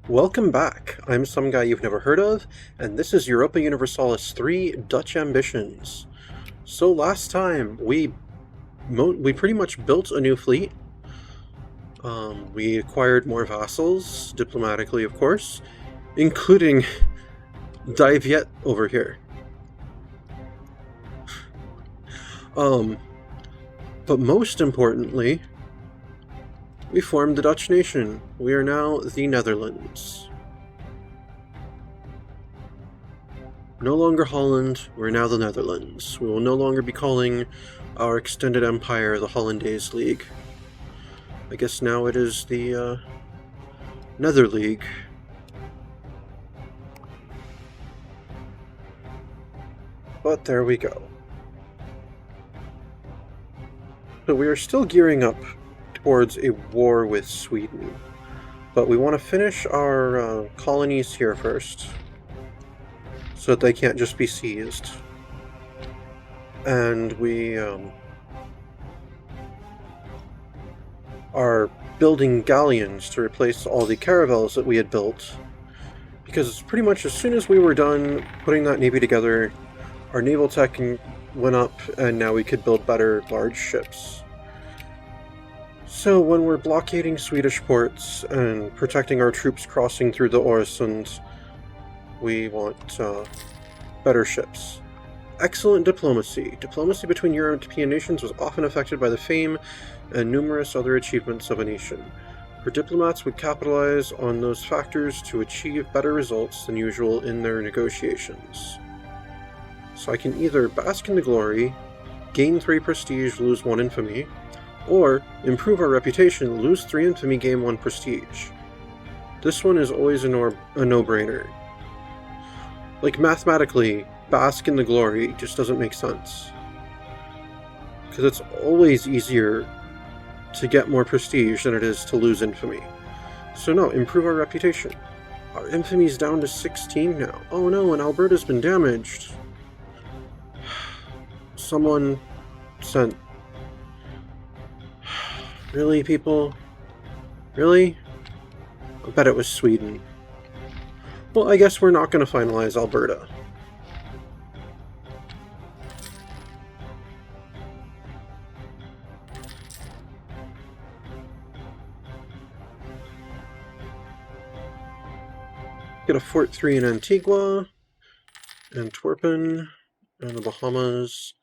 Welcome back. I'm some guy you've never heard of, and this is Europa Universalis 3 Dutch Ambitions. So last time, we pretty much built a new fleet. We acquired more vassals, diplomatically of course, including Diviet over here. But most importantly, we formed the Dutch nation. We are now the Netherlands. No longer Holland, we're now the Netherlands. We will no longer be calling our extended empire the Hollandaise League. I guess now it is the Nether League. But there we go. So we are still gearing up towards a war with Sweden. But we want to finish our colonies here first, so that they can't just be seized. And we are building galleons to replace all the caravels that we had built, because pretty much as soon as we were done putting that navy together, our naval tech went up, and now we could build better large ships. So when we're blockading Swedish ports and protecting our troops crossing through the Öresund, we want better ships. Excellent diplomacy. Diplomacy between European nations was often affected by the fame and numerous other achievements of a nation. Her diplomats would capitalize on those factors to achieve better results than usual in their negotiations. So I can either bask in the glory, gain 3 prestige, lose 1 infamy, or improve our reputation, lose 3 infamy, gain 1 prestige. This one is always a no-brainer. Like, mathematically, bask in the glory just doesn't make sense. Because it's always easier to get more prestige than it is to lose infamy. So no, improve our reputation. Our infamy's down to 16 now. Oh no, and Alberta's been damaged. Someone sent... Really, people? Really? I bet it was Sweden. Well, I guess we're not going to finalize Alberta. Get a Fort 3 in Antigua, Antwerpen, and the Bahamas,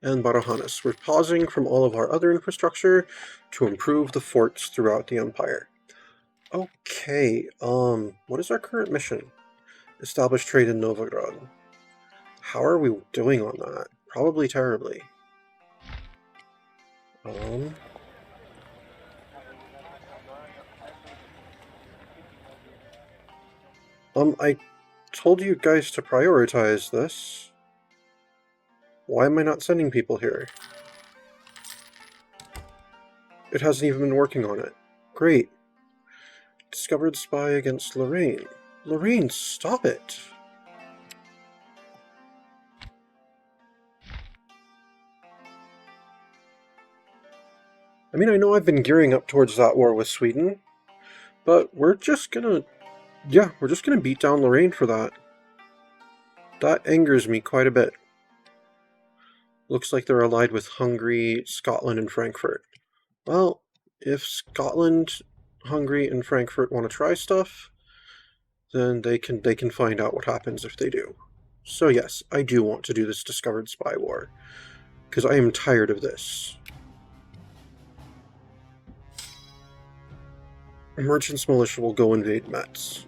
and Barajanas. We're pausing from all of our other infrastructure to improve the forts throughout the empire. Okay, what is our current mission? Establish trade in Novgorod. How are we doing on that? Probably terribly. I told you guys to prioritize this. Why am I not sending people here? It hasn't even been working on it. Great. Discovered spy against Lorraine. Lorraine, stop it! I mean, I know I've been gearing up towards that war with Sweden, but we're just gonna beat down Lorraine for that. That angers me quite a bit. Looks like they're allied with Hungary, Scotland, and Frankfurt. Well, if Scotland, Hungary, and Frankfurt want to try stuff, then they can find out what happens if they do. So yes, I do want to do this discovered spy war, because I am tired of this. Merchants Militia will go invade Metz.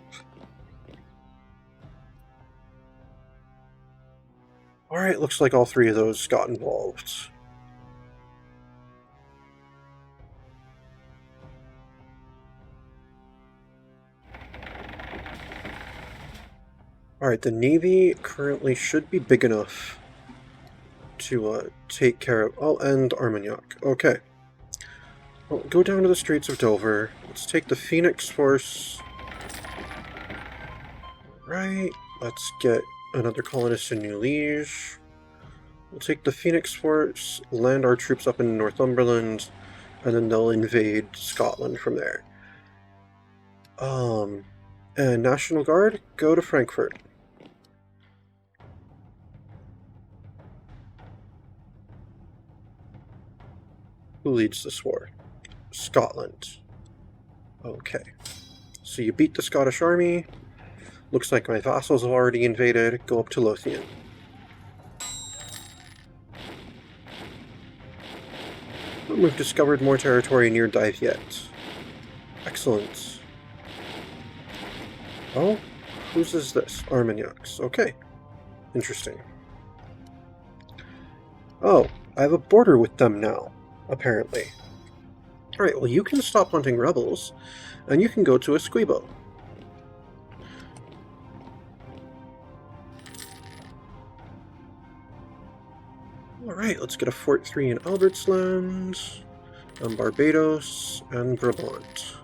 Alright, looks like all 3 of those got involved. Alright, the Navy currently should be big enough to take care of... Oh, and Armagnac. Okay. Well, go down to the Straits of Dover. Let's take the Phoenix Force. Right, let's get another colonist in New Liege. We'll take the Phoenix Force, land our troops up in Northumberland, and then they'll invade Scotland from there. And National Guard, go to Frankfurt. Who leads this war? Scotland. Okay. So you beat the Scottish army. Looks like my vassals have already invaded. Go up to Lothian. We've discovered more territory near Dyviet. Excellent. Oh, whose is this? Armagnacs. Okay. Interesting. Oh, I have a border with them now, apparently. Alright, well you can stop hunting rebels, and you can go to Esquibo. Alright, let's get a Fort 3 in Albertsland, and Barbados, and Brabant.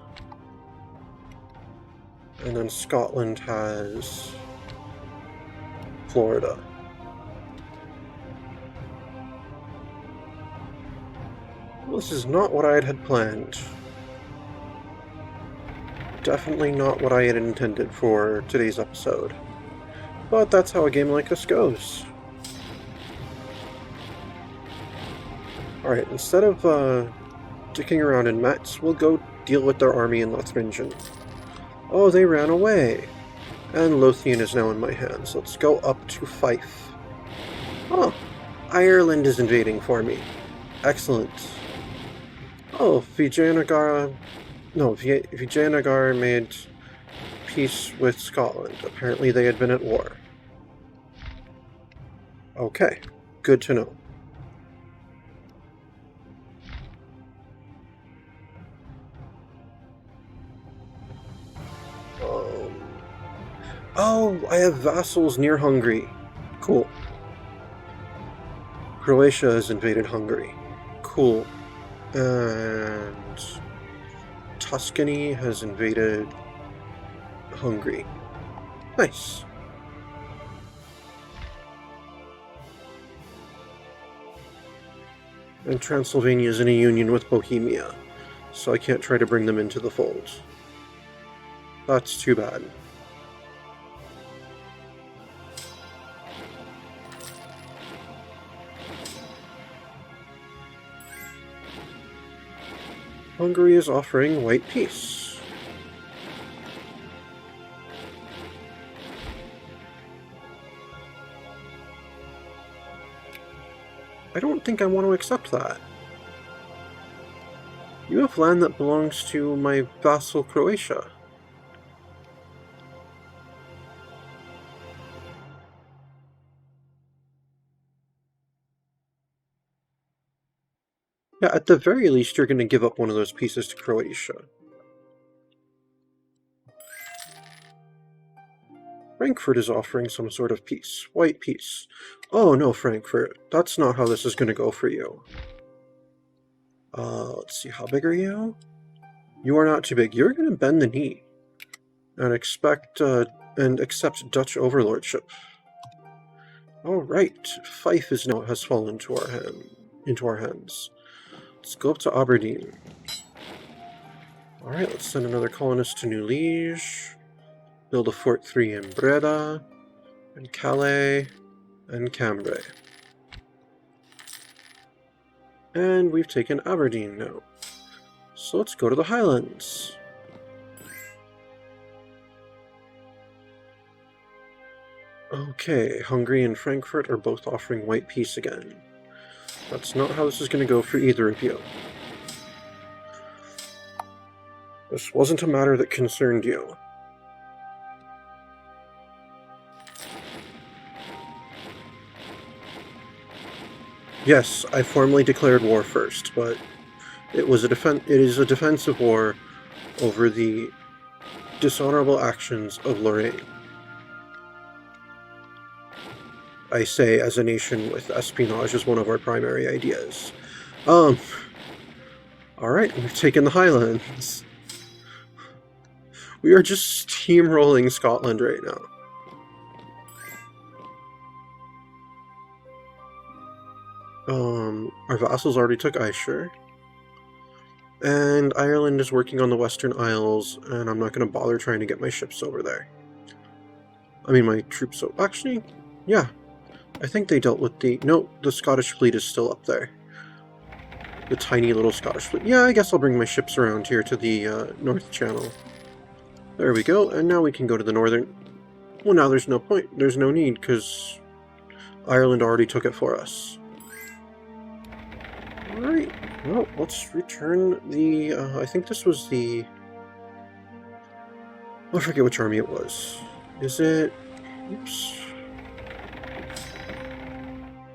And then Scotland has Florida. Well, this is not what I had planned. Definitely not what I had intended for today's episode. But that's how a game like this goes. Alright, instead of dicking around in Metz, we'll go deal with their army in Lothringen. Oh, they ran away! And Lothian is now in my hands. Let's go up to Fife. Oh, Ireland is invading for me. Excellent. Oh, Vijayanagar made peace with Scotland. Apparently they had been at war. Okay, good to know. Oh, I have vassals near Hungary. Cool. Croatia has invaded Hungary. Cool. And Tuscany has invaded Hungary. Nice. And Transylvania is in a union with Bohemia, so I can't try to bring them into the fold. That's too bad. Hungary is offering white peace. I don't think I want to accept that. You have land that belongs to my vassal Croatia. Yeah, at the very least, you're going to give up one of those pieces to Croatia. Frankfurt is offering some sort of peace. White peace. Oh no, Frankfurt. That's not how this is going to go for you. Let's see, how big are you? You are not too big. You're going to bend the knee and accept Dutch overlordship. Alright, Fife has fallen into our hands. Let's go up to Aberdeen. Alright, let's send another colonist to New Liege. Build a Fort 3 in Breda, and Calais, and Cambrai. And we've taken Aberdeen now. So let's go to the Highlands. Okay, Hungary and Frankfurt are both offering white peace again. That's not how this is going to go for either of you. This wasn't a matter that concerned you. Yes, I formally declared war first, but it is a defensive war over the dishonorable actions of Lorraine. I say as a nation with espionage as one of our primary ideas. Alright, we've taken the Highlands. We are just steamrolling Scotland right now. Our vassals already took Ayrshire. And Ireland is working on the Western Isles, and I'm not going to bother trying to get my ships over there. I mean, my troops over. Actually, yeah. I think they dealt with the... No, the Scottish fleet is still up there. The tiny little Scottish fleet. Yeah, I guess I'll bring my ships around here to the North Channel. There we go, and now we can go to the Northern... Well, now there's no point. There's no need, because Ireland already took it for us. Alright, well, let's return the... I think this was the... I forget which army it was. Is it... Oops.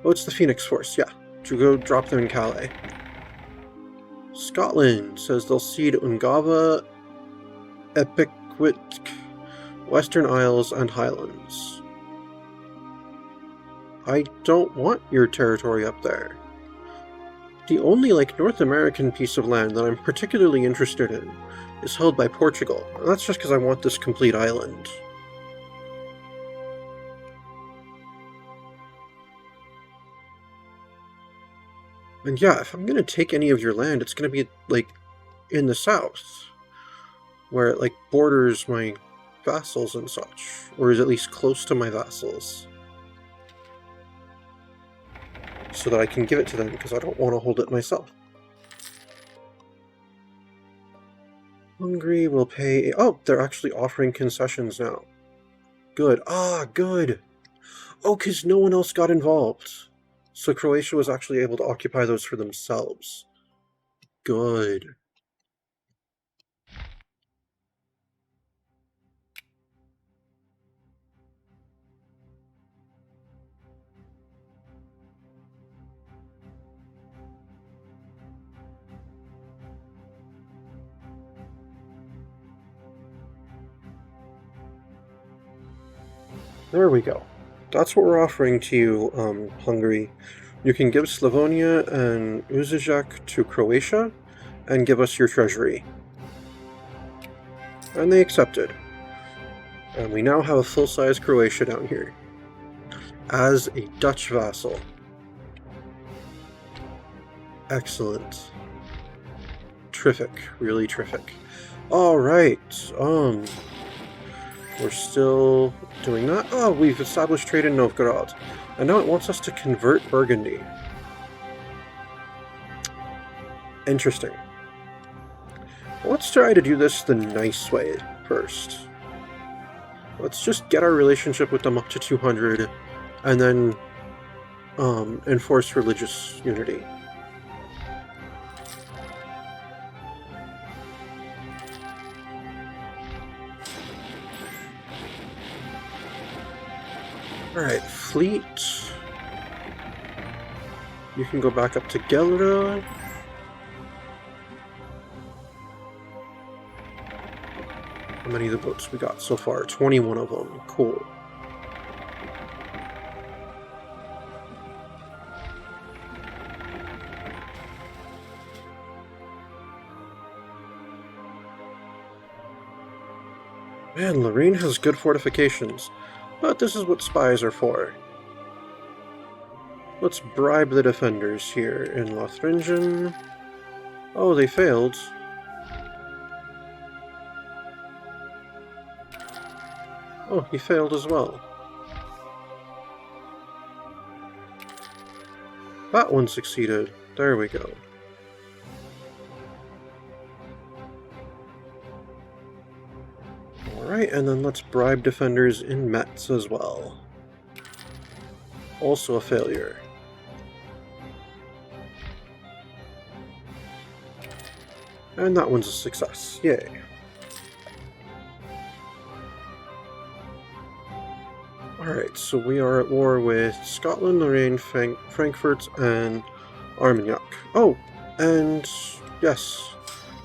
Oh, it's the Phoenix Force, yeah. To go drop them in Calais. Scotland says they'll cede Ungava, Epiquitk, Western Isles, and Highlands. I don't want your territory up there. The only, North American piece of land that I'm particularly interested in is held by Portugal. And that's just because I want this complete island. And yeah, if I'm going to take any of your land, it's going to be, in the south. Where it, borders my vassals and such. Or is at least close to my vassals. So that I can give it to them, because I don't want to hold it myself. Hungary will pay... Oh, they're actually offering concessions now. Good. Ah, good! Oh, because no one else got involved. So Croatia was actually able to occupy those for themselves. Good. There we go. That's what we're offering to you, Hungary. You can give Slavonia and Uzajak to Croatia, and give us your treasury. And they accepted. And we now have a full-size Croatia down here. As a Dutch vassal. Excellent. Terrific. Really terrific. Alright, we're still doing that. Oh, we've established trade in Novgorod. And now it wants us to convert Burgundy. Interesting. Let's try to do this the nice way first. Let's just get our relationship with them up to 200, and then enforce religious unity. Alright, fleet. You can go back up to Gelra. How many of the boats we got so far? 21 of them. Cool. Man, Lorraine has good fortifications. But this is what spies are for. Let's bribe the defenders here in Lothringen. Oh, they failed. Oh, he failed as well. That one succeeded. There we go. Alright, and then let's bribe defenders in Metz as well. Also a failure. And that one's a success. Yay. Alright, so we are at war with Scotland, Lorraine, Frankfurt, and Armagnac. Oh, and yes,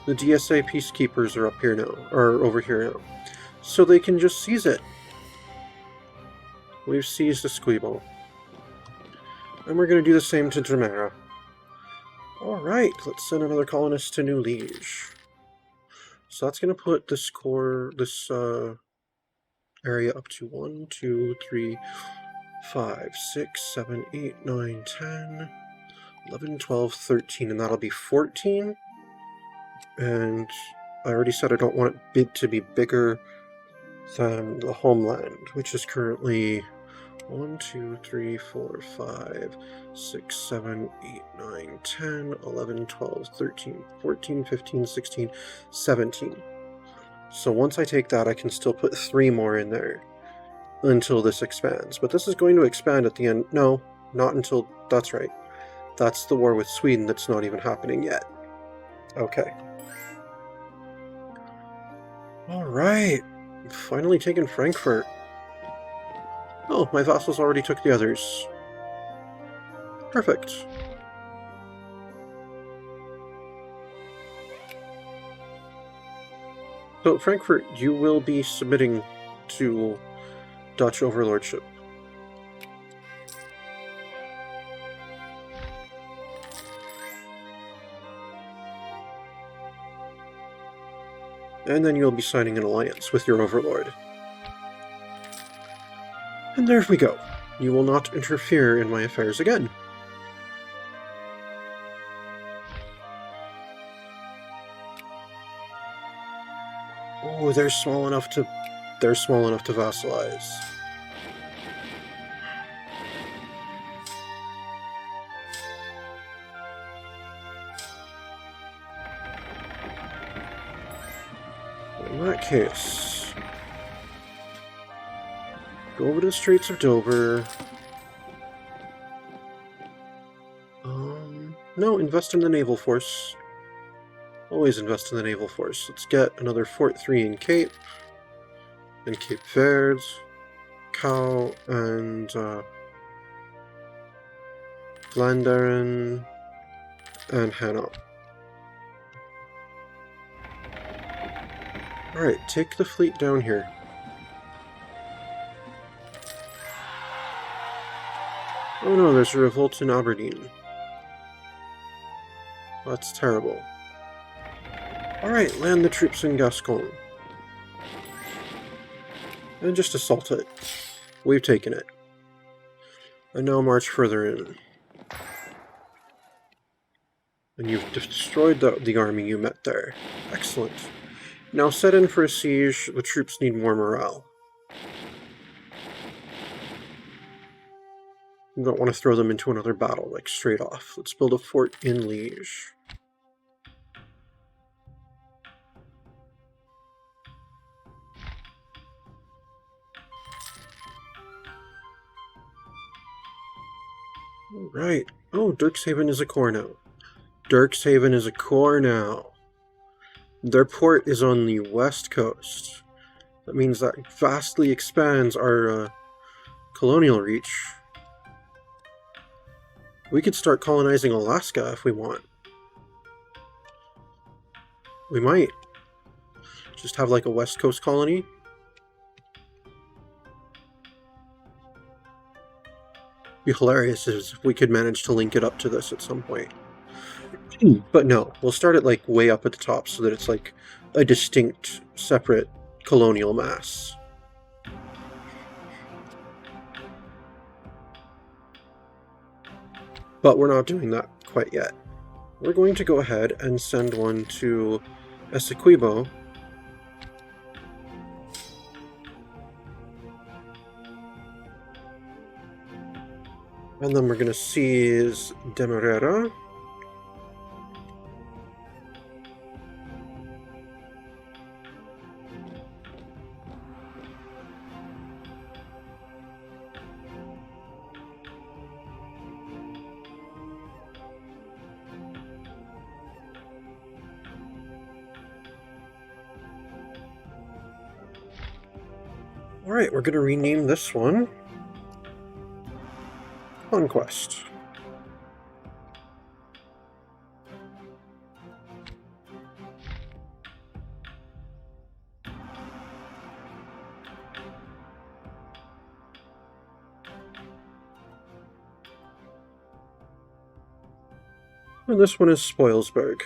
the DSA peacekeepers are up here now, or over here now. So they can just seize it. We've seized Esquibo. And we're going to do the same to Dramera. Alright, let's send another colonist to New Liege. So that's going to put this area up to 1, 2, 3, 5, 6, 7, 8, 9, 10, 11, 12, 13, and that'll be 14. and I already said I don't want it to be bigger than the homeland, which is currently 1, 2, 3, 4, 5, 6, 7, 8, 9, 10, 11, 12, 13, 14, 15, 16, 17. So once I take that, I can still put 3 more in there until this expands. But this is going to expand at the end. No, not until... That's right. That's the war with Sweden that's not even happening yet. Okay. Alright. Finally taken Frankfurt. Oh, my vassals already took the others. Perfect. So, Frankfurt, you will be submitting to Dutch overlordship. And then you'll be signing an alliance with your overlord. And there we go. You will not interfere in my affairs again. Oh, they're small enough to vassalize. In that case, go over to the Straits of Dover. No, invest in the naval force. Always invest in the naval force. Let's get another Fort 3 in Cape, and Cape Verde, Cal, and Vlaanderen, and Hainaut. Alright, take the fleet down here. Oh no, there's a revolt in Aberdeen. That's terrible. Alright, land the troops in Gascon. And just assault it. We've taken it. And now march further in. And you've destroyed the army you met there. Excellent. Now set in for a siege. The troops need more morale. You don't want to throw them into another battle, like straight off. Let's build a fort in Liège. Right. Oh, Dirkshaven is a core now. Dirkshaven is a core now. Their port is on the west coast. That means that vastly expands our colonial reach. We could start colonizing Alaska if we want. We might. Just have like a west coast colony. Be hilarious if we could manage to link it up to this at some point. But no, we'll start it like way up at the top so that it's like a distinct, separate colonial mass. But we're not doing that quite yet. We're going to go ahead and send one to Essequibo. And then we're going to seize Demerara. Alright, we're going to rename this one Conquest. And this one is Spoilsburg.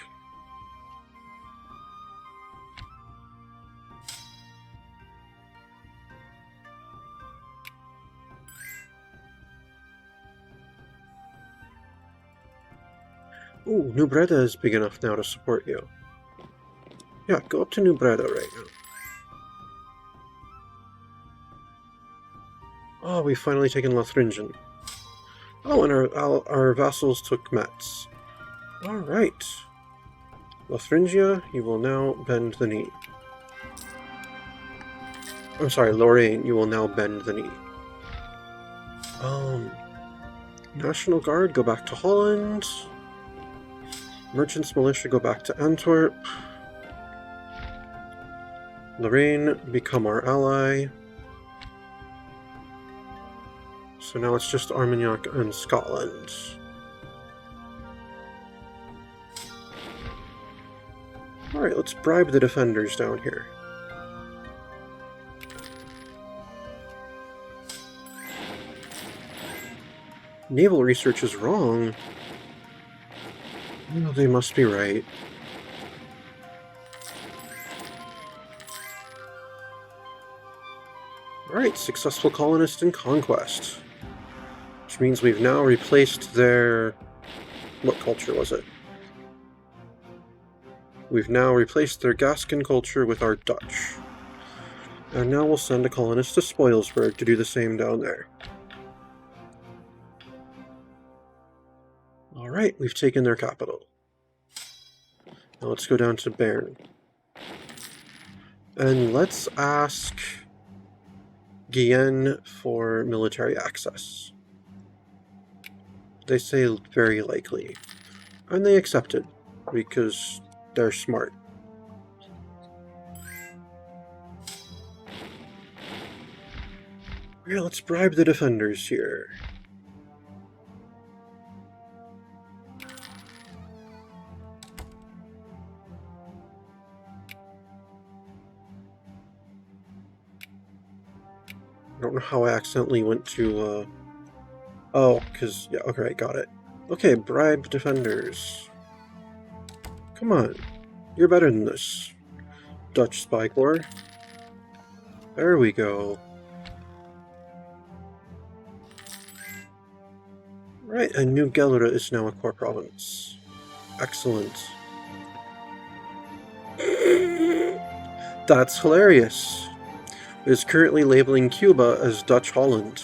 Ooh, New Breda is big enough now to support you. Yeah, go up to New Breda right now. Oh, we've finally taken Lothringen. Oh, and our vassals took Metz. Alright. Lothringia, you will now bend the knee. I'm sorry, Lorraine, you will now bend the knee. National Guard, go back to Holland. Merchants Militia, go back to Antwerp. Lorraine, become our ally. So now it's just Armagnac and Scotland. Alright, let's bribe the defenders down here. Naval research is wrong. Oh, they must be right. Alright, successful colonist in Conquest. Which means we've now replaced their... What culture was it? We've now replaced their Gascon culture with our Dutch. And now we'll send a colonist to Spoilsburg to do the same down there. Alright, we've taken their capital. Now let's go down to Bern. And let's ask Guyenne for military access. They say very likely. And they accepted, because they're smart. Yeah, let's bribe the defenders here. I don't know how I accidentally went to, Oh, because... Yeah, okay, got it. Okay, bribe defenders. Come on. You're better than this, Dutch Spy Corps. There we go. Right, and New Gelre is now a core province. Excellent. That's hilarious. It is currently labeling Cuba as Dutch Holland.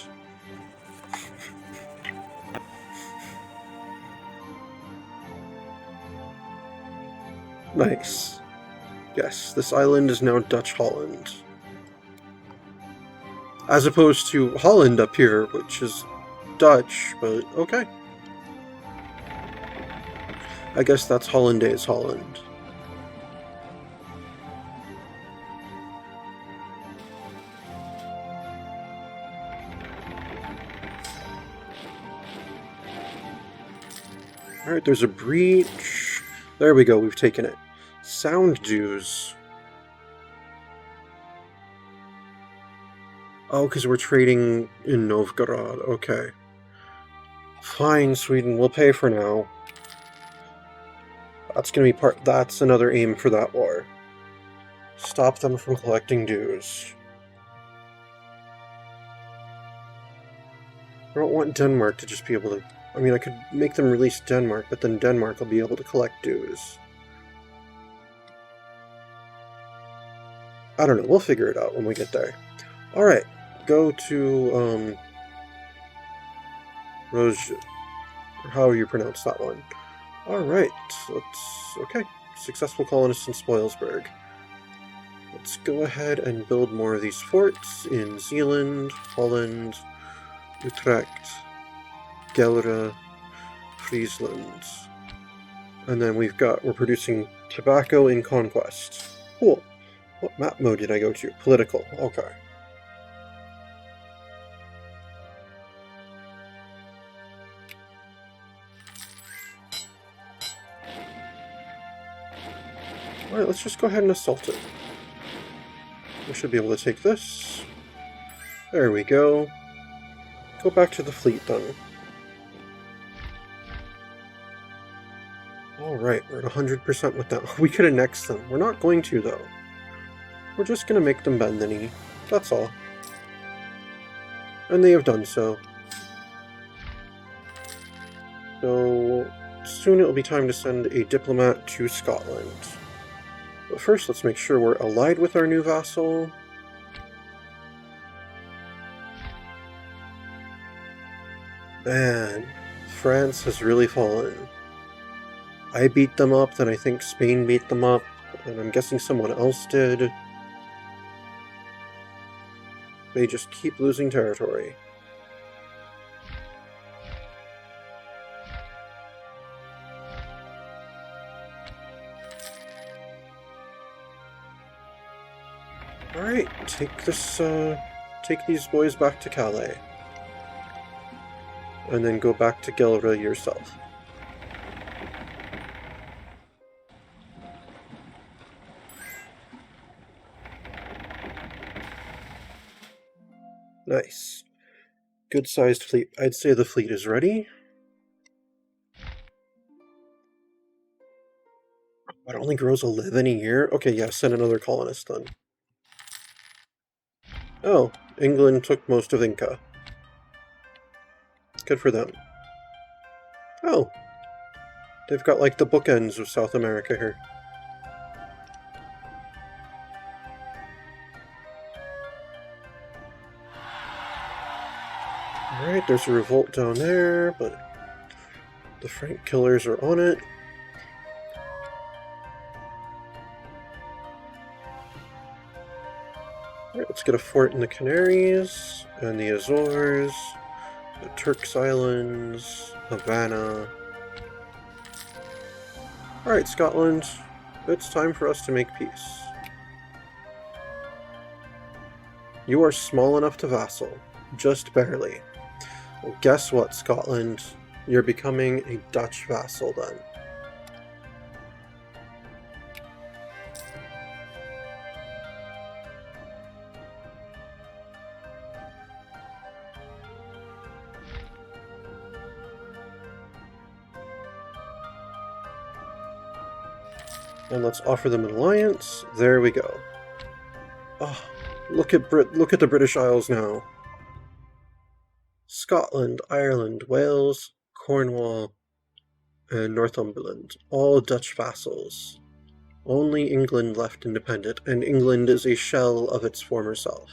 Nice. Yes, this island is now Dutch Holland. As opposed to Holland up here, which is Dutch, but okay. I guess that's Hollandaise Holland. Alright, there's a breach. There we go, we've taken it. Sound dues. Oh, because we're trading in Novgorod. Okay. Fine, Sweden, we'll pay for now. That's gonna be that's another aim for that war. Stop them from collecting dues. I don't want Denmark to just be able to... I mean, I could make them release Denmark, but then Denmark will be able to collect dues. I don't know, we'll figure it out when we get there. Alright, go to, Roge, or however you pronounce that one. Alright, okay, successful colonists in Spoilsburg. Let's go ahead and build more of these forts in Zeeland, Holland, Utrecht, Gelre, Friesland. And then we're producing tobacco in Conquest. Cool. What map mode did I go to? Political. Okay. Alright, let's just go ahead and assault it. We should be able to take this. There we go. Go back to the fleet then. Alright, we're at 100% with them. We could annex them. We're not going to, though. We're just going to make them bend the knee. That's all. And they have done so. So, soon it will be time to send a diplomat to Scotland. But first, let's make sure we're allied with our new vassal. Man, France has really fallen. I beat them up, then I think Spain beat them up, and I'm guessing someone else did. They just keep losing territory. Alright, take these boys back to Calais. And then go back to Gelre yourself. Nice. Good-sized fleet. I'd say the fleet is ready. It only grows 11 a year? Okay, yeah, send another colonist then. Oh, England took most of Inca. Good for them. Oh, they've got like the bookends of South America here. Alright, there's a revolt down there, but the Frank killers are on it. Alright, let's get a fort in the Canaries, and the Azores, the Turks Islands, Havana. Alright, Scotland, it's time for us to make peace. You are small enough to vassal, just barely. Well, guess what, Scotland? You're becoming a Dutch vassal then. And let's offer them an alliance. There we go. Oh, look at the British Isles now. Scotland, Ireland, Wales, Cornwall, and Northumberland, all Dutch vassals. Only England left independent, and England is a shell of its former self.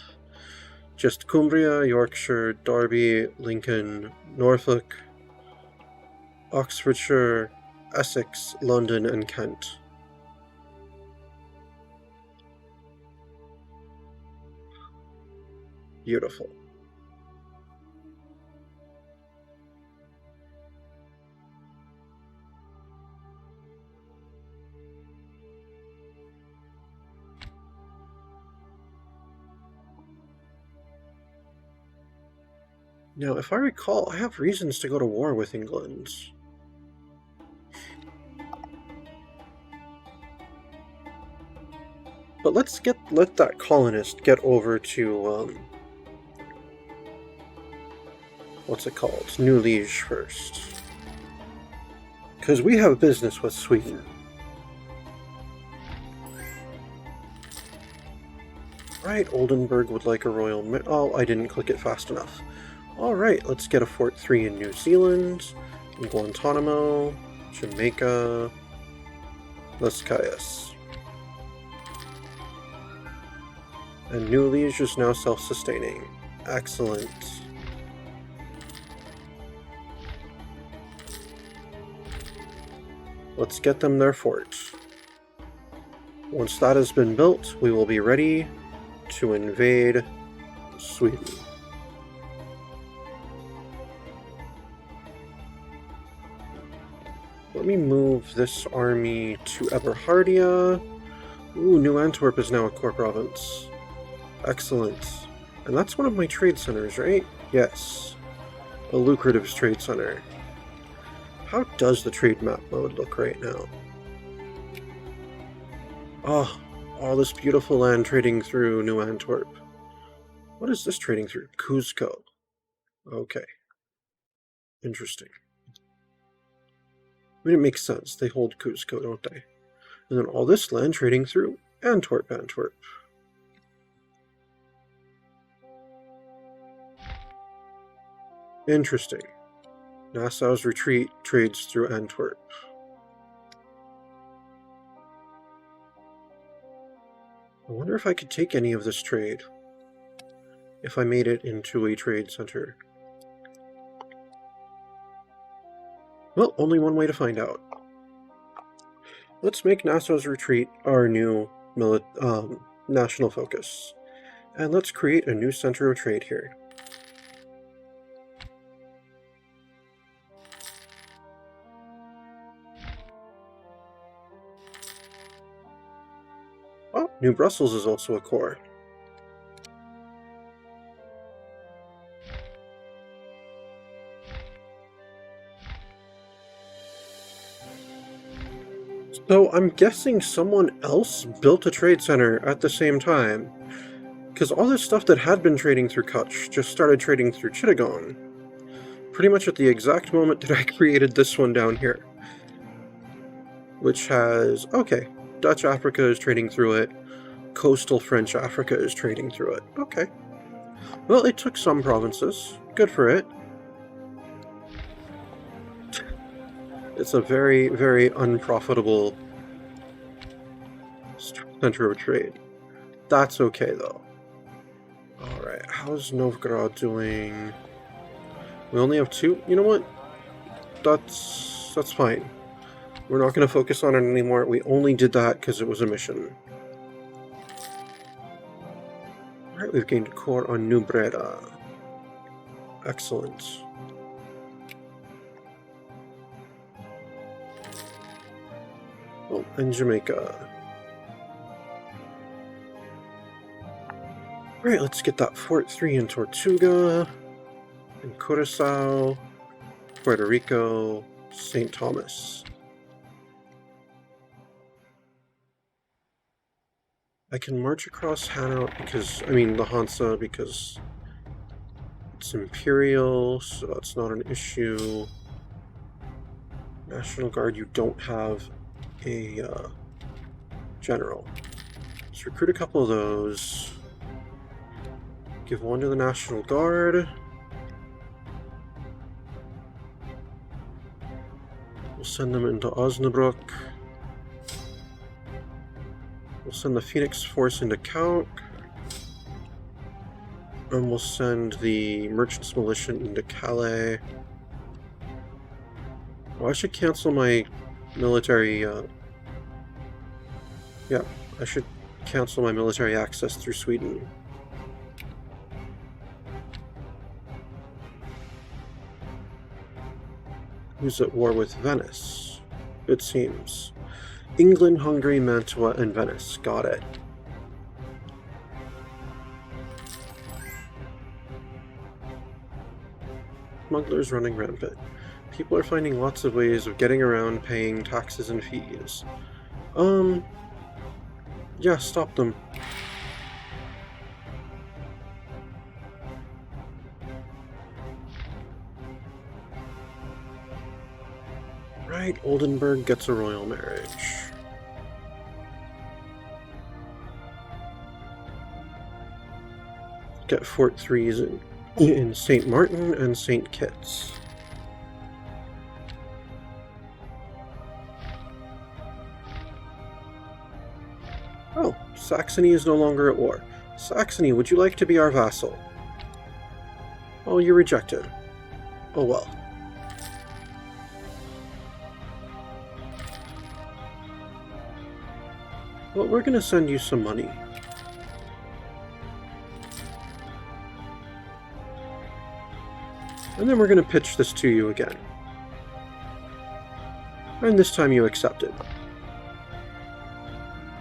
Just Cumbria, Yorkshire, Derby, Lincoln, Norfolk, Oxfordshire, Essex, London, and Kent. Beautiful. Now, if I recall, I have reasons to go to war with England. But let that colonist get over to, what's it called? New Liege first. Because we have business with Sweden. Right, Oldenburg would like a royal... Oh, I didn't click it fast enough. Alright, let's get a Fort 3 in New Zealand, in Guantanamo, Jamaica, Las Cayas. And New Liege is now self-sustaining. Excellent. Let's get them their fort. Once that has been built, we will be ready to invade Sweden. Let me move this army to Eberhardia. Ooh, New Antwerp is now a core province. Excellent. And that's one of my trade centers, right? Yes. A lucrative trade center. How does the trade map mode look right now? Oh, all this beautiful land trading through New Antwerp. What is this trading through? Cuzco. Okay. Interesting. I mean, it makes sense. They hold Cuzco, don't they? And then all this land trading through Antwerp. Interesting. Nassau's retreat trades through Antwerp. I wonder if I could take any of this trade if I made it into a trade center. Well, only one way to find out. Let's make Nassau's Retreat our new national focus. And let's create a new center of trade here. Oh, New Brussels is also a core. So I'm guessing someone else built a trade center at the same time, because all this stuff that had been trading through Kutch just started trading through Chittagong. Pretty much at the exact moment that I created this one down here. Which has, okay, Dutch Africa is trading through it, coastal French Africa is trading through it. Okay. Well, it took some provinces. Good for it. It's a very, very unprofitable center of trade. That's okay, though. Alright, how's Novgorod doing? We only have 2? You know what? That's fine. We're not going to focus on it anymore. We only did that because it was a mission. Alright, we've gained a core on New Breda. Excellent. Oh, and Jamaica. Alright, let's get that Fort 3 in Tortuga, and Curacao, Puerto Rico, St. Thomas. I can march across Hanout because, the Hansa, because it's imperial, so that's not an issue. National Guard, you don't have a general. Let's recruit a couple of those. Give one to the National Guard. We'll send them into Osnabrück. We'll send the Phoenix Force into Kauk. And we'll send the Merchants Militia into Calais. Oh, I should cancel my military, yeah, I should cancel my military access through Sweden. Who's at war with Venice? It seems. England, Hungary, Mantua, and Venice. Got it. Smugglers running rampant. People are finding lots of ways of getting around paying taxes and fees. Yeah, stop them. Right, Oldenburg gets a royal marriage. Get Fort 3s in St. Martin and St. Kitts. Oh, Saxony is no longer at war. Saxony, would you like to be our vassal? Oh, you're rejected. Oh well. Well, we're gonna send you some money. And then we're gonna pitch this to you again. And this time you accepted.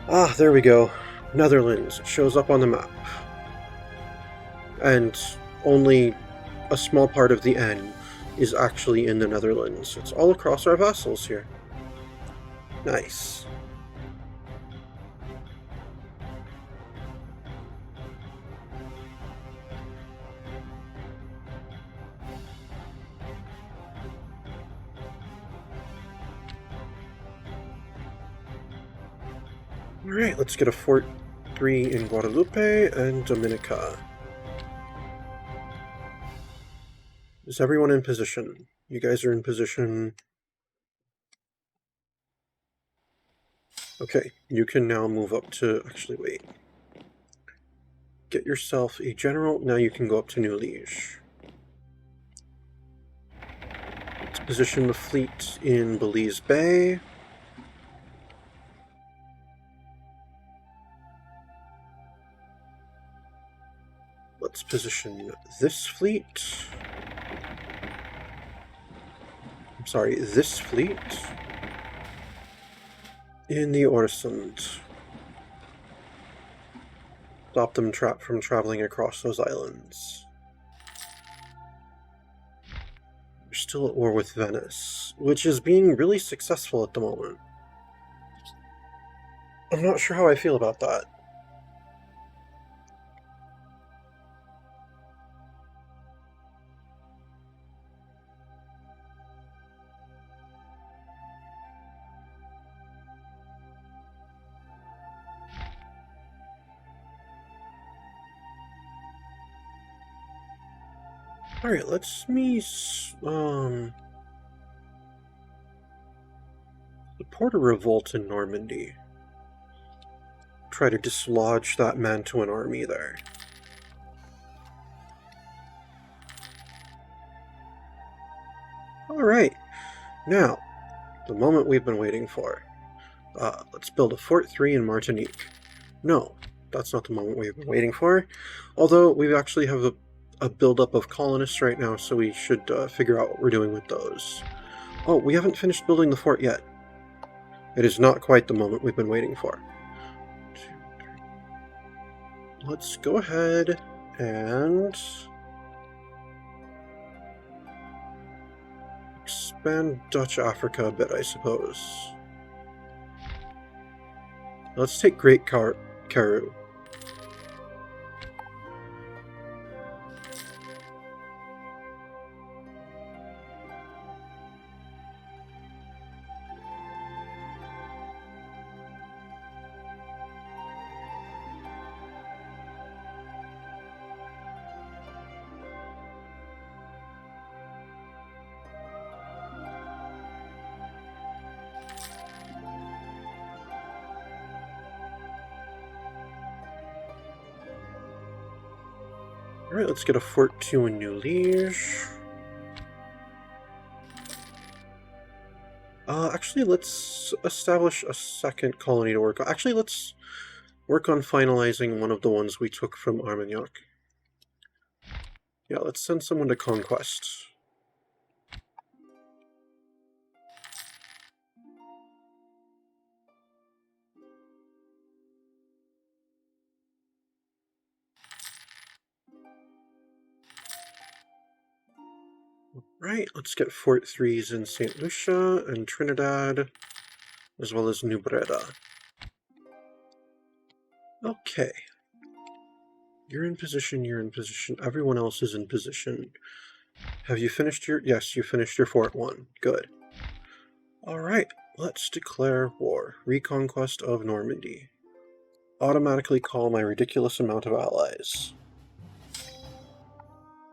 Ah, there we go. Netherlands. It shows up on the map. And only a small part of the N is actually in the Netherlands. It's all across our vassals here. Nice. Alright, let's get a Fort 3 in Guadalupe and Dominica. Is everyone in position? You guys are in position. Okay, you can now move up to... Actually, wait. Get yourself a general. Now you can go up to New Liege. Let's position the fleet in Belize Bay. Let's position this fleet. I'm sorry, this fleet in the Oresund. Stop them from traveling across those islands. We're still at war with Venice, which is being really successful at the moment. I'm not sure how I feel about that. Alright, let's support a revolt in Normandy. Try to dislodge that Mantuan army there. Alright, now, the moment we've been waiting for. Let's build a Fort 3 in Martinique. No, that's not the moment we've been waiting for. Although, we actually have a buildup of colonists right now, so we should figure out what we're doing with those. Oh, we haven't finished building the fort yet. It is not quite the moment we've been waiting for. Let's go ahead and expand Dutch Africa a bit, I suppose. Let's take Great Karoo. Alright, let's get a Fort 2 in New Liege. Actually, let's establish a second colony to work on. Actually, let's work on finalizing one of the ones we took from Armagnac. Yeah, let's send someone to Conquest. Right, let's get Fort 3s in St. Lucia and Trinidad, as well as New Breda. Okay. You're in position, everyone else is in position. Have you finished your... Yes, you finished your Fort 1. Good. Alright, let's declare war. Reconquest of Normandy. Automatically call my ridiculous amount of allies.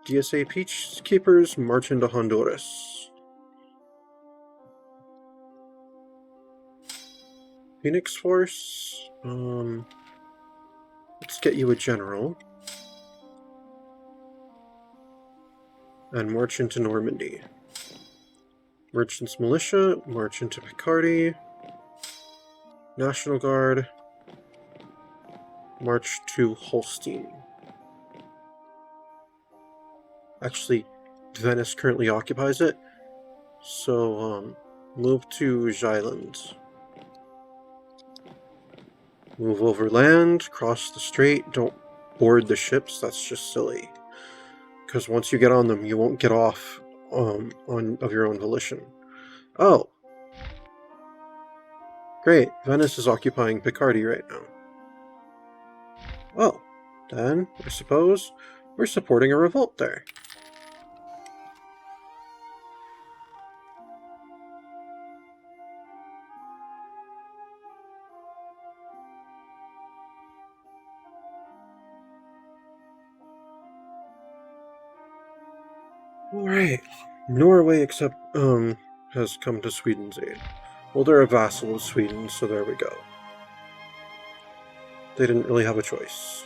DSA Peacekeepers march into Honduras. Phoenix Force, let's get you a general. And march into Normandy. Merchants Militia, march into Picardy. National Guard, march to Holstein. Actually, Venice currently occupies it, so move to Jylland. Move overland, cross the strait, don't board the ships, that's just silly. Because once you get on them, you won't get off of your own volition. Oh! Great, Venice is occupying Picardy right now. Well, then, I suppose, we're supporting a revolt there. Alright, Norway has come to Sweden's aid. Well, they're a vassal of Sweden, so there we go. They didn't really have a choice.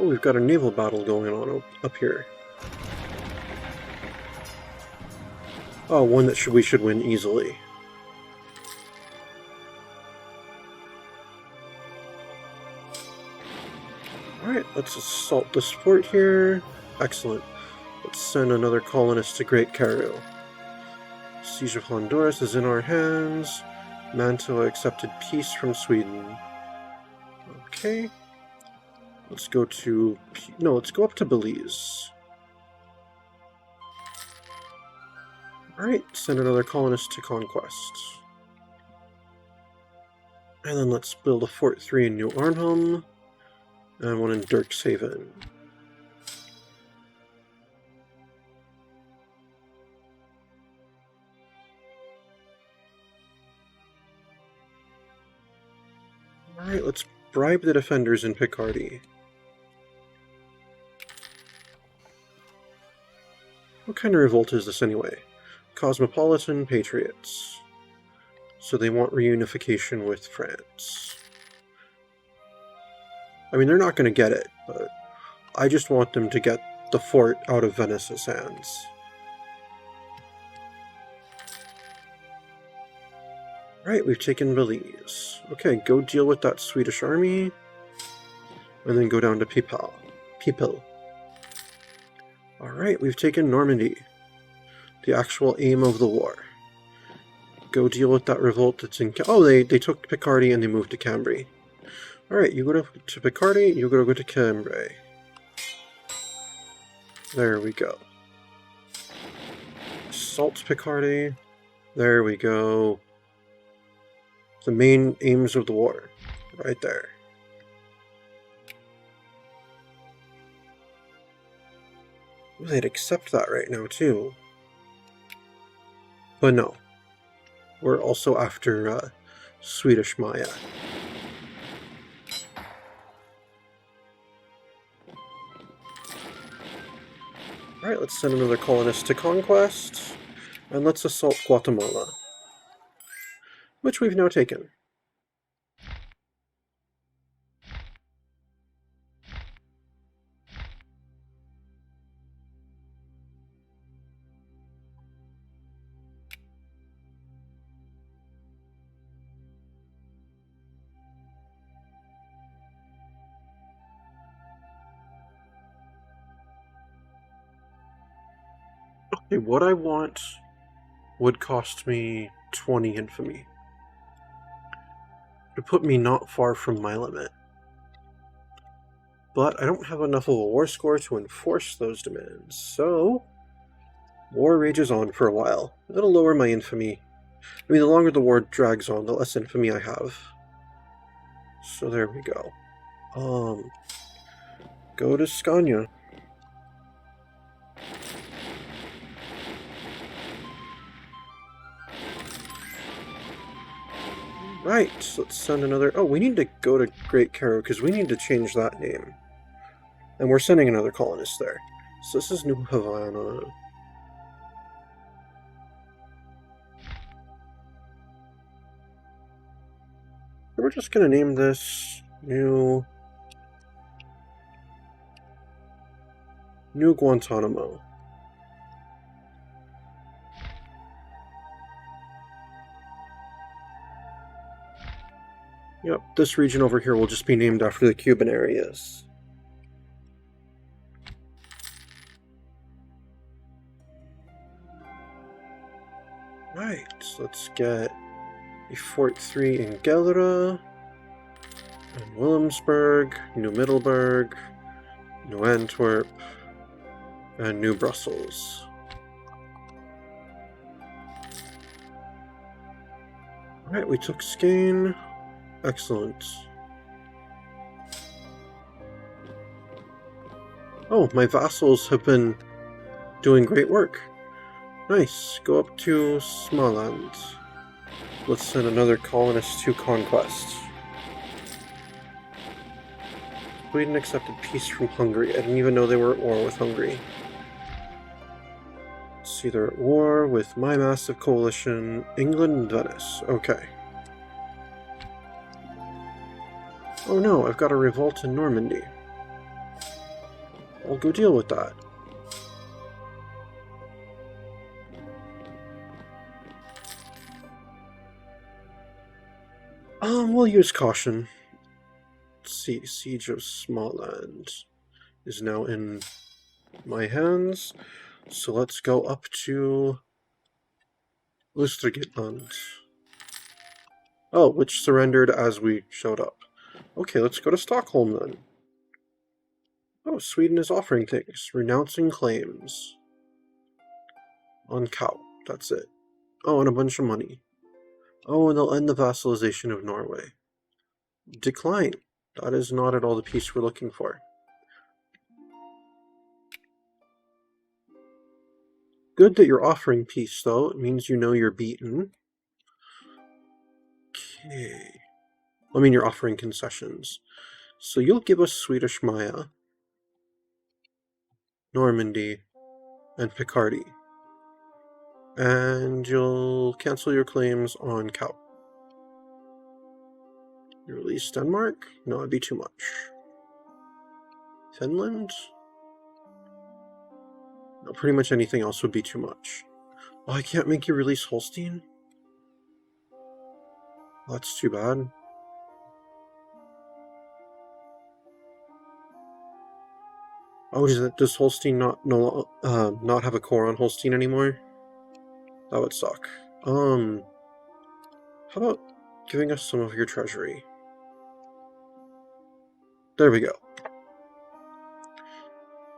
Oh, we've got a naval battle going on up here. Oh, one that we should win easily. Alright, let's assault this fort here. Excellent. Let's send another colonist to Great Cairo. Siege of Honduras is in our hands. Mantua accepted peace from Sweden. Okay. Let's go to... No, let's go up to Belize. Alright, send another colonist to Conquest. And then let's build a Fort 3 in New Arnhem. And one in Dirkshaven. Alright, let's bribe the defenders in Picardy. What kind of revolt is this anyway? Cosmopolitan Patriots. So they want reunification with France. I mean, they're not going to get it, but I just want them to get the fort out of Venice's hands. Right, we've taken Belize. Okay, go deal with that Swedish army, and then go down to People. Alright, we've taken Normandy. The actual aim of the war. Go deal with that revolt that's in... Oh, they took Picardy and they moved to Cambrai. Alright, you go to Picardy, you go to Cambrai. There we go. Assault Picardy. There we go. The main aims of the war. Right there. Ooh, they'd accept that right now, too. But no. We're also after Swedish Maya. Alright, let's send another colonist to Conquest. And let's assault Guatemala. Which we've now taken. Okay, what I want would cost me 20 infamy. To put me not far from my limit. But I don't have enough of a war score to enforce those demands, so... War rages on for a while. It'll lower my infamy. I mean, the longer the war drags on, the less infamy I have. So there we go. Go to Scania. Right, let's send another... Oh, we need to go to Great Cairo, because we need to change that name. And we're sending another colonist there. So this is New Havana. We're just going to name this New Guantanamo. Yep, this region over here will just be named after the Cuban areas. Right, so let's get a Fort 3 in Gelre, and Williamsburg, New Middelburg, New Antwerp, and New Brussels. Alright, we took Skane. Excellent. Oh, my vassals have been doing great work. Nice. Go up to Småland. Let's send another colonist to Conquest. Sweden accepted peace from Hungary. I didn't even know they were at war with Hungary. Let's see, they're at war with my massive coalition, England and Venice. Okay. Oh no, I've got a revolt in Normandy. I'll go deal with that. We'll use caution. Let's see, Siege of Smallland is now in my hands, so let's go up to Lustergitland. Oh, which surrendered as we showed up. Okay, let's go to Stockholm then. Oh, Sweden is offering things. Renouncing claims. On cow. That's it. Oh, and a bunch of money. Oh, and they'll end the vassalization of Norway. Decline. That is not at all the peace we're looking for. Good that you're offering peace, though. It means you know you're beaten. Okay. I mean, you're offering concessions. So you'll give us Swedish Maya, Normandy, and Picardy. And you'll cancel your claims on cow. You release Denmark? No, it'd be too much. Finland? No, pretty much anything else would be too much. Oh, I can't make you release Holstein? Oh, that's too bad. Oh, does Holstein not have a core on Holstein anymore? That would suck. How about giving us some of your treasury? There we go.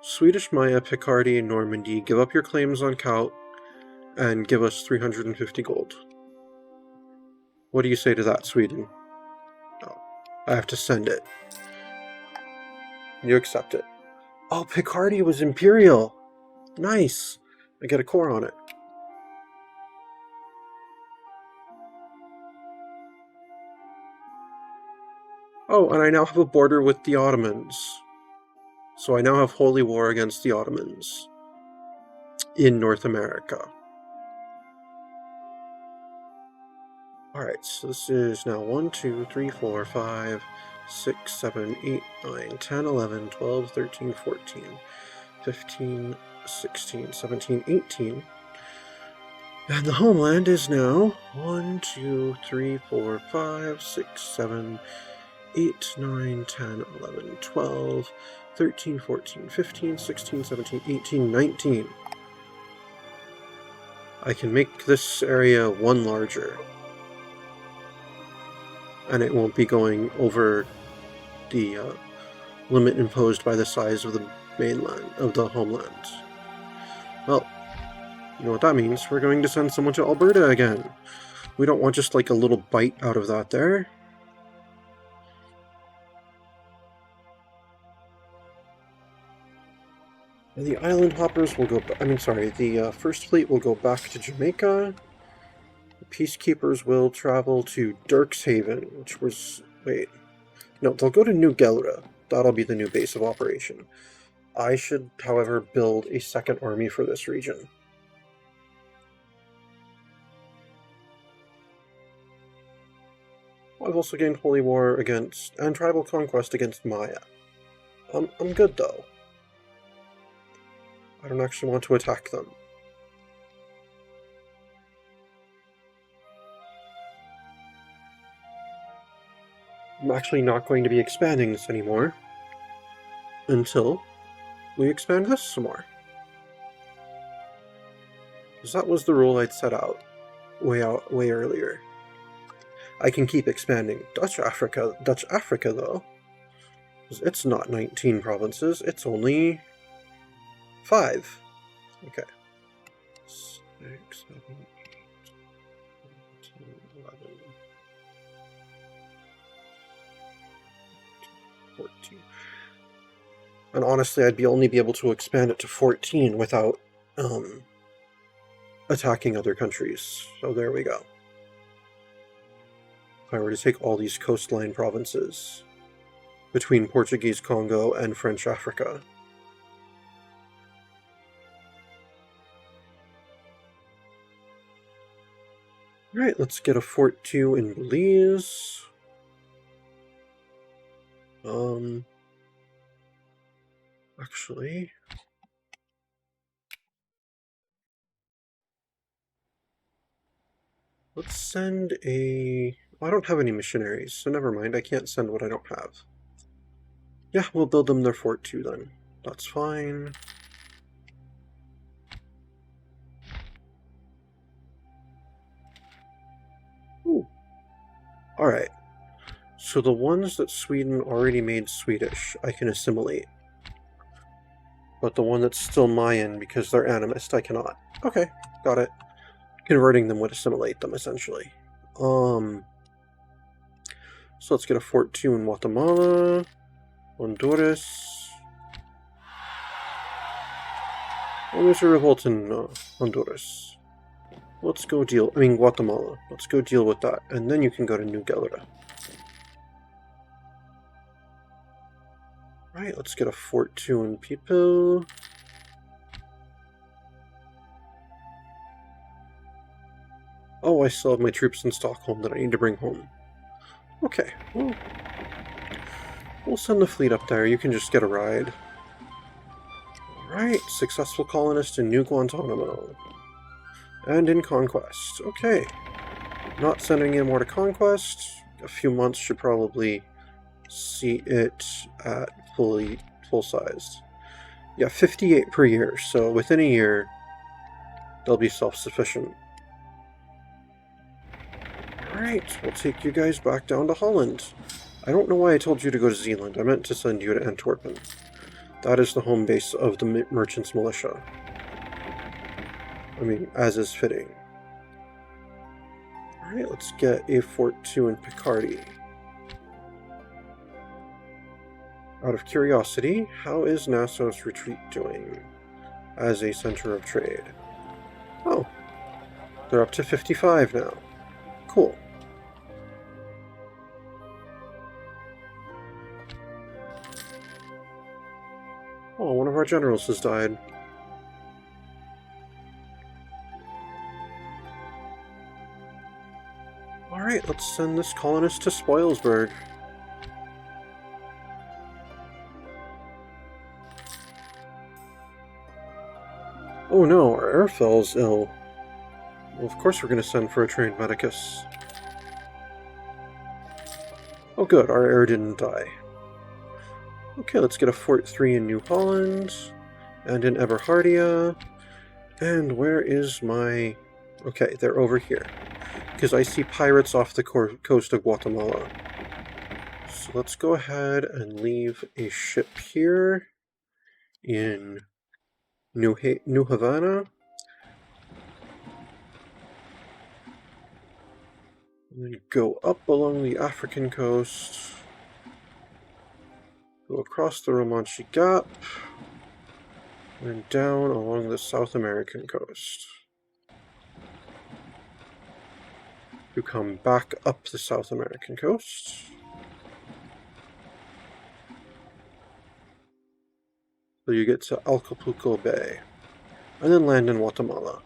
Swedish Maya, Picardy, and Normandy, give up your claims on Kaut, and give us 350 gold. What do you say to that, Sweden? Oh, I have to send it. You accept it. Oh, Picardy was Imperial! Nice! I get a core on it. Oh, and I now have a border with the Ottomans. So I now have holy war against the Ottomans in North America. Alright, so this is now 1, 2, 3, 4, 5, 6, 7, 8, 9, 10, 11, 12, 13, 14, 15, 16, 17, 18. And the homeland is now 1, 2, 3, 4, 5, 6, 7, 8, 9, 10, 11, 12, 13, 14, 15, 16, 17, 18, 19. I can make this area one larger. And it won't be going over the limit imposed by the size of the mainland, of the homeland. Well, you know what that means. We're going to send someone to Alberta again. We don't want just like a little bite out of that there. And the island hoppers will go, the first fleet will go back to Jamaica. The peacekeepers will travel to Dirkshaven, which was, no, they'll go to New Gelre. That'll be the new base of operation. I should, however, build a second army for this region. I've also gained Holy War against, and Tribal Conquest against Maya. I'm good, though. I don't actually want to attack them. I'm actually not going to be expanding this anymore until we expand this some more. Because that was the rule I'd set out way earlier. I can keep expanding Dutch Africa, though. It's not 19 provinces, it's only 5. Okay. 6, 7, 8, 10, 11, 14. And honestly, I'd only be able to expand it to 14 without attacking other countries. So there we go. If I were to take all these coastline provinces between Portuguese Congo and French Africa. Alright, let's get a Fort 2 in Belize. Actually... let's send a... I don't have any missionaries, so never mind. I can't send what I don't have. Yeah, we'll build them their fort too then. That's fine. Ooh. Alright. So the ones that Sweden already made Swedish, I can assimilate. But the one that's still Mayan, because they're animist, I cannot. Okay, got it. Converting them would assimilate them, essentially. So let's get a fort 2 in Guatemala. Honduras. Oh, there's a revolt in Honduras. Let's go deal... I mean, Guatemala. Let's go deal with that. And then you can go to New Galera. Alright, let's get a fort 2 in People. Oh, I still have my troops in Stockholm that I need to bring home. Okay, well... we'll send the fleet up there. You can just get a ride. Alright, successful colonist in New Guantanamo. And in Conquest. Okay. Not sending in more to Conquest. A few months should probably see it at full size. Yeah, 58 per year, so within a year, they'll be self-sufficient. Alright, we'll take you guys back down to Holland. I don't know why I told you to go to Zealand. I meant to send you to Antwerpen. That is the home base of the Merchants Militia. I mean, as is fitting. Alright, let's get a Fort 2 in Picardy. Out of curiosity, how is Nassau's retreat doing as a center of trade? Oh, they're up to 55 now. Cool. Oh, one of our generals has died. Alright, let's send this colonist to Spoilsburg. Oh no, our Airfel's ill. Well, of course we're going to send for a trained medicus. Oh good, our heir didn't die. Okay, let's get a Fort 3 in New Holland, and in Eberhardia. And where is my... okay, they're over here. Because I see pirates off the coast of Guatemala. So let's go ahead and leave a ship here in New Havana. And then go up along the African coast. Go across the Romanche Gap. And down along the South American coast. You come back up the South American coast. So you get to Acapulco Bay. And then land in Guatemala.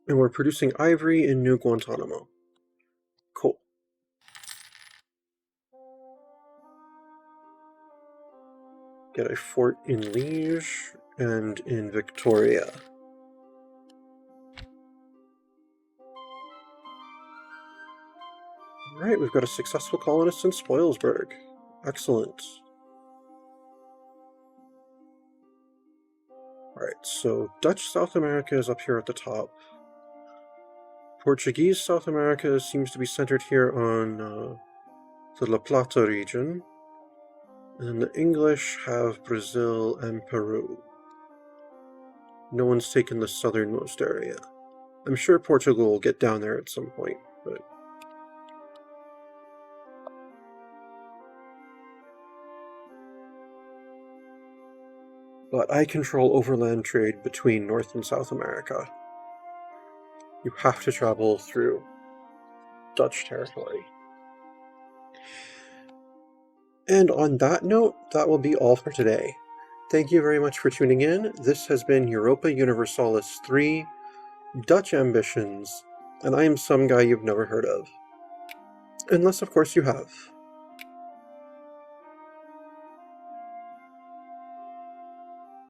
And we're producing ivory in New Guantanamo. Cool. Get a fort in Liege and in Victoria. Alright, we've got a successful colonist in Spoilsburg. Excellent. Alright, so Dutch South America is up here at the top. Portuguese South America seems to be centered here on the La Plata region. And the English have Brazil and Peru. No one's taken the southernmost area. I'm sure Portugal will get down there at some point, but... but I control overland trade between North and South America. You have to travel through Dutch territory. And on that note, that will be all for today. Thank you very much for tuning in. This has been Europa Universalis 3, Dutch Ambitions, and I am some guy you've never heard of. Unless, of course, you have.